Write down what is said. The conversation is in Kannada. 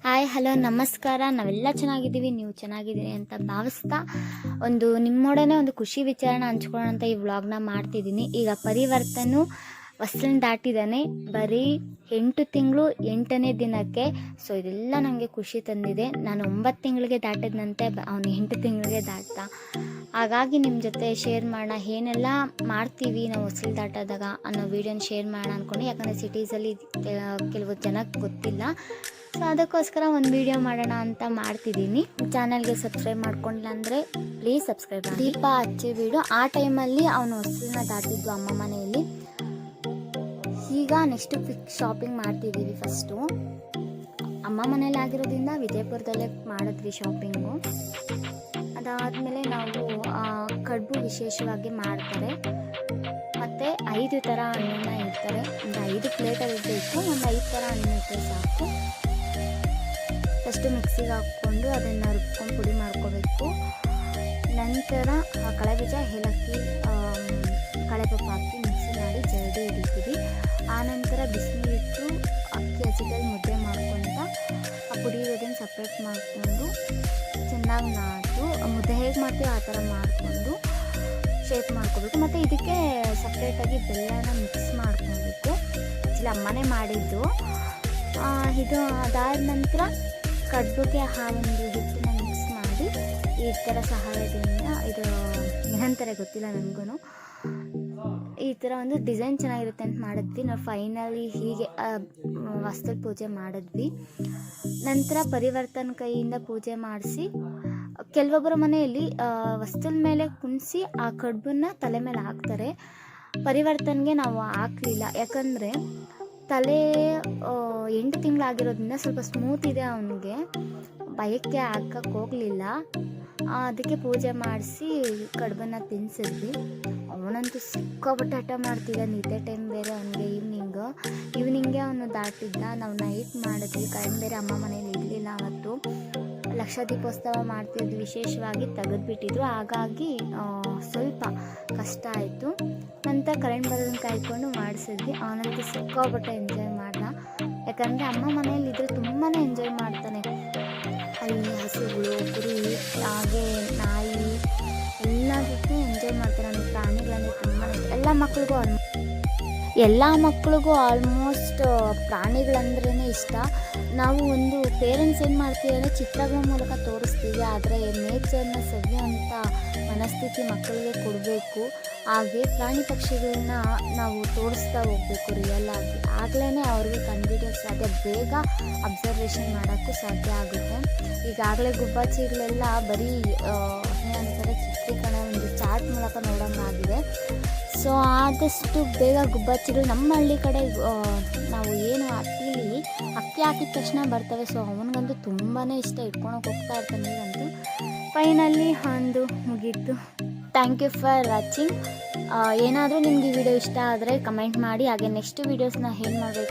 ಹಾಯ್ ಹಲೋ ನಮಸ್ಕಾರ. ನಾವೆಲ್ಲ ಚೆನ್ನಾಗಿದ್ದೀವಿ, ನೀವು ಚೆನ್ನಾಗಿದ್ದೀರಿ ಅಂತ ಭಾವಿಸ್ತಾ ನಿಮ್ಮೊಡನೆ ಒಂದು ಖುಷಿ ವಿಚಾರನ ಹಂಚ್ಕೊಳ್ಳೋಣ ಅಂತ ಈ ವ್ಲಾಗ್ನ ಮಾಡ್ತಿದ್ದೀನಿ. ಈಗ ಪರಿವರ್ತನು ಹೊಸ್ಲನ್ನು ದಾಟಿದ್ದಾನೆ, ಬರೀ 8 ತಿಂಗಳು 8ನೇ ದಿನಕ್ಕೆ. ಸೊ ಇದೆಲ್ಲ ನನಗೆ ಖುಷಿ ತಂದಿದೆ. ನಾನು 9 ತಿಂಗಳಿಗೆ ದಾಟಿದಂತೆ ಅವನು 8 ತಿಂಗಳಿಗೆ ದಾಟ್ದ. ಹಾಗಾಗಿ ನಿಮ್ಮ ಜೊತೆ ಶೇರ್ ಮಾಡೋಣ, ಏನೆಲ್ಲ ಮಾಡ್ತೀವಿ ನಾವು ಹೊಸ್ಲು ದಾಟೋದಾಗ ಅನ್ನೋ ವೀಡಿಯೋನ ಶೇರ್ ಮಾಡೋಣ ಅಂದ್ಕೊಂಡು. ಯಾಕಂದರೆ ಸಿಟೀಸಲ್ಲಿ ಕೆಲವು ಜನಕ್ಕೆ ಗೊತ್ತಿಲ್ಲ. ಸೊ ಅದಕ್ಕೋಸ್ಕರ ಒಂದು ವೀಡಿಯೋ ಮಾಡೋಣ ಅಂತ ಮಾಡ್ತಿದ್ದೀನಿ. ಚಾನಲ್ಗೆ ಸಬ್ಸ್ಕ್ರೈಬ್ ಮಾಡ್ಕೊಂಡಿಲ್ಲ ಅಂದರೆ ಪ್ಲೀಸ್ ಸಬ್ಸ್ಕ್ರೈಬ್ ಮಾಡಿ. ದೀಪ ಹಚ್ಚಿ ವೀಡಿಯೋ ಆ ಟೈಮಲ್ಲಿ ಅವನು ಹೊಸ್ಲನ್ನ ದಾಟಿದ್ದು ಅಮ್ಮ ಮನೆಯಲ್ಲಿ. ಈಗ ನೆಕ್ಸ್ಟು ಶಾಪಿಂಗ್ ಮಾಡ್ತಿದ್ದೀವಿ. ಫಸ್ಟು ಅಮ್ಮ ಮನೇಲಿ ಆಗಿರೋದ್ರಿಂದ ವಿಜಯಪುರದಲ್ಲೇ ಮಾಡಿದ್ವಿ ಶಾಪಿಂಗು. ಅದಾದಮೇಲೆ ನಾವು ಕಡುಬು ವಿಶೇಷವಾಗಿ ಮಾಡ್ತಾರೆ, ಮತ್ತು 5 ಥರ ಹಣ್ಣನ್ನು ಇಡ್ತಾರೆ. ಒಂದು 5 ಪ್ಲೇಟಲ್ಲಿ ಇರಬೇಕು, ಒಂದು 5 ಥರ ಹಣ್ಣು ಇಟ್ಟರೆ ಸಾಕು. ಫಸ್ಟು ಮಿಕ್ಸಿಗೆ ಹಾಕ್ಕೊಂಡು ಅದನ್ನು ರುಬ್ಕೊಂಡು ಪುಡಿ ಮಾಡ್ಕೋಬೇಕು. ನಂತರ ಕಳೆಬೀಜ, ಏಲಕ್ಕಿ, ಕಳೆಪಪ್ಪು ಹಾಕಿ ಮಿಕ್ಸಿ ಮಾಡಿ ಜರಡಿ ಹಿಡಿತೀವಿ. ಆನಂತರ ಬಿಸಿನೀರಿಟ್ಟು ಅಕ್ಕಿ ಹಸಿದಲ್ಲಿ ಮುದ್ದೆ ಮಾಡ್ಕೊತ ಆ ಪುಡಿ ಇರೋದನ್ನು ಸಪ್ರೇಟ್ ಮಾಡಿಕೊಂಡು ಚೆನ್ನಾಗಿ ನಾಟು ಮುದ್ದೆ ಹೇಗೆ ಮಾಡ್ತೀವಿ ಆ ಥರ ಮಾಡಿಕೊಂಡು ಶೇಪ್ ಮಾಡ್ಕೋಬೇಕು. ಮತ್ತು ಇದಕ್ಕೆ ಸಪ್ರೇಟಾಗಿ ಬೆಲ್ಲನ ಮಿಕ್ಸ್ ಮಾಡ್ಕೊಬೇಕು. ಇಲ್ಲ ಅಮ್ಮನೇ ಮಾಡಿದ್ದು ಇದು. ಅದಾದ ನಂತರ ಕಡುಬಿಗೆ ಆ ಒಂದು ಹಿಟ್ಟನ್ನ ಮಿಕ್ಸ್ ಮಾಡಿ ಈ ಥರ ಸಹಾಯದಿಂದ, ಇದು ಏನಂತಾರೆ ಗೊತ್ತಿಲ್ಲ ನನಗೂ, ಈ ಥರ ಒಂದು ಡಿಸೈನ್ ಚೆನ್ನಾಗಿರುತ್ತೆ ಅಂತ ಮಾಡಿದ್ವಿ. ನಾವು ಫೈನಲಿ ಹೀಗೆ ವಾಸ್ತುಲ್ ಪೂಜೆ ಮಾಡಿದ್ವಿ. ನಂತರ ಪರಿವರ್ತನ ಕೈಯಿಂದ ಪೂಜೆ ಮಾಡಿಸಿ, ಕೆಲವೊಬ್ಬರ ಮನೆಯಲ್ಲಿ ವಸ್ತುಲ ಮೇಲೆ ಕುಣಿಸಿ ಆ ಕಡುಬನ್ನ ತಲೆ ಮೇಲೆ ಹಾಕ್ತಾರೆ. ಪರಿವರ್ತನೆಗೆ ನಾವು ಹಾಕಲಿಲ್ಲ, ಯಾಕಂದರೆ ತಲೆ 8 ತಿಂಗಳಾಗಿರೋದ್ರಿಂದ ಸ್ವಲ್ಪ ಸ್ಮೂತ್ ಇದೆ, ಅವನಿಗೆ ಭಯಕ್ಕೆ ಹಾಕಕ್ಕೆ ಹೋಗಲಿಲ್ಲ. ಅದಕ್ಕೆ ಪೂಜೆ ಮಾಡಿಸಿ ಕಡುಬನ್ನು ತಿನ್ನಿಸಿದ್ವಿ. ಅವನಂತೂ ಸಿಕ್ಕಾಪಟ್ಟೆ ಹಠ ಮಾಡ್ತಿದ್ದ. ನಿದ್ದೆ ಟೈಮ್ ಬೇರೆ ಅವನಿಗೆ ಈವ್ನಿಂಗ್ಗೆ ಅವನು ದಾಟಿದ್ದ. ನಾವು ನೈಟ್ ಮಾಡಿದ್ವಿ, ಕರೆಂಟ್ ಬೇರೆ ಅಮ್ಮ ಮನೇಲಿ ಇರಲಿಲ್ಲ. ಅವತ್ತು ಲಕ್ಷ ದೀಪೋತ್ಸವ ಮಾಡ್ತಿದ್ವಿ, ವಿಶೇಷವಾಗಿ ತೆಗೆದುಬಿಟ್ಟಿದ್ರು. ಹಾಗಾಗಿ ಸ್ವಲ್ಪ ಕಷ್ಟ ಆಯಿತು. ನಂತರ ಕರೆಂಟ್ ಬರೋದನ್ನು ಕಾಯ್ಕೊಂಡು ಮಾಡಿಸಿದ್ವಿ. ಅವನಂತೂ ಸಿಕ್ಕಾಪಟ್ಟೆ ಎಂಜಾಯ್ ಮಾಡ್ದ. ಯಾಕಂದರೆ ಅಮ್ಮ ಮನೇಲಿ ಇದ್ದರೆ ತುಂಬಾ ಎಂಜಾಯ್ ಮಾಡ್ತಾನೆ. ಅಲ್ಲಿ ಹಸುಗಳು, ಕುರಿ, ಹಾಗೆ ನಾಯಿ ಎಲ್ಲ ಜೊತೆ ಎಂಜಾಯ್ ಮಾಡ್ತಾರೆ. ನನ್ನ ಪ್ರಾಣಿಗಳಂದರೆ ತುಂಬಾ ಎಲ್ಲ ಮಕ್ಕಳಿಗೂ ಆಲ್ಮೋಸ್ಟ್ ಪ್ರಾಣಿಗಳಂದ್ರೇ ಇಷ್ಟ. ನಾವು ಒಂದು ಪೇರೆಂಟ್ಸ್ ಏನು ಮಾಡ್ತೀವಿ ಅಂದರೆ ಚಿತ್ರಗಳ ಮೂಲಕ ತೋರಿಸ್ತೀವಿ, ಆದರೆ ನೇಚರ್ನ ಸವಿಯುವಂಥ ಮನಸ್ಥಿತಿ ಮಕ್ಕಳಿಗೆ ಕೊಡಬೇಕು. ಹಾಗೆ ಪ್ರಾಣಿ ಪಕ್ಷಿಗಳನ್ನ ನಾವು ತೋರಿಸ್ತಾ ಹೋಗಬೇಕು ರಿಯಲ್ ಆಗಿ. ಆಗಲೇ ಅವ್ರಿಗೆ ಕಂಡುಹಿಡಿಯೋಕ್ಕೆ ಸಾಧ್ಯ, ಬೇಗ ಅಬ್ಸರ್ವೇಷನ್ ಮಾಡೋಕ್ಕೂ ಸಾಧ್ಯ ಆಗುತ್ತೆ. ಈಗಾಗಲೇ ಗುಬ್ಬಚ್ಚಿಗಳೆಲ್ಲ ಬರೀ ಏನಂತಾರೆ ಚಿತ್ರೀಕರಣ ಒಂದು ಚಾರ್ಟ್ ಮೂಲಕ ನೋಡೋಂಗಾಗಿದೆ. ಸೊ ಆದಷ್ಟು ಬೇಗ ಗುಬ್ಬಚ್ಚಿಗಳು ನಮ್ಮ ಹಳ್ಳಿ ಕಡೆ ನಾವು ಏನು ಹಟ್ಟಿಲಿ ಅಕ್ಕಿ ಹಾಕಿದ ತಕ್ಷಣ ಬರ್ತವೆ. ಸೊ ಅವನಿಗಂತೂ ತುಂಬಾ ಇಷ್ಟ, ಇಟ್ಕೊಳಕ್ಕೆ ಹೋಗ್ತಾ ಇರ್ತಾನೆ. ಈಗಂತೂ ಫೈನಲಿ ಒಂದು ಮುಗೀತು. Thank you for watching. ಏನಾದರೂ ನಿಮಗೆ ಈ ವಿಡಿಯೋ ಇಷ್ಟ ಆದರೆ ಕಮೆಂಟ್ ಮಾಡಿ. ಹಾಗೆ ನೆಕ್ಸ್ಟ್ ವೀಡಿಯೋಸ್ನ ಏನು ಮಾಡಬೇಕು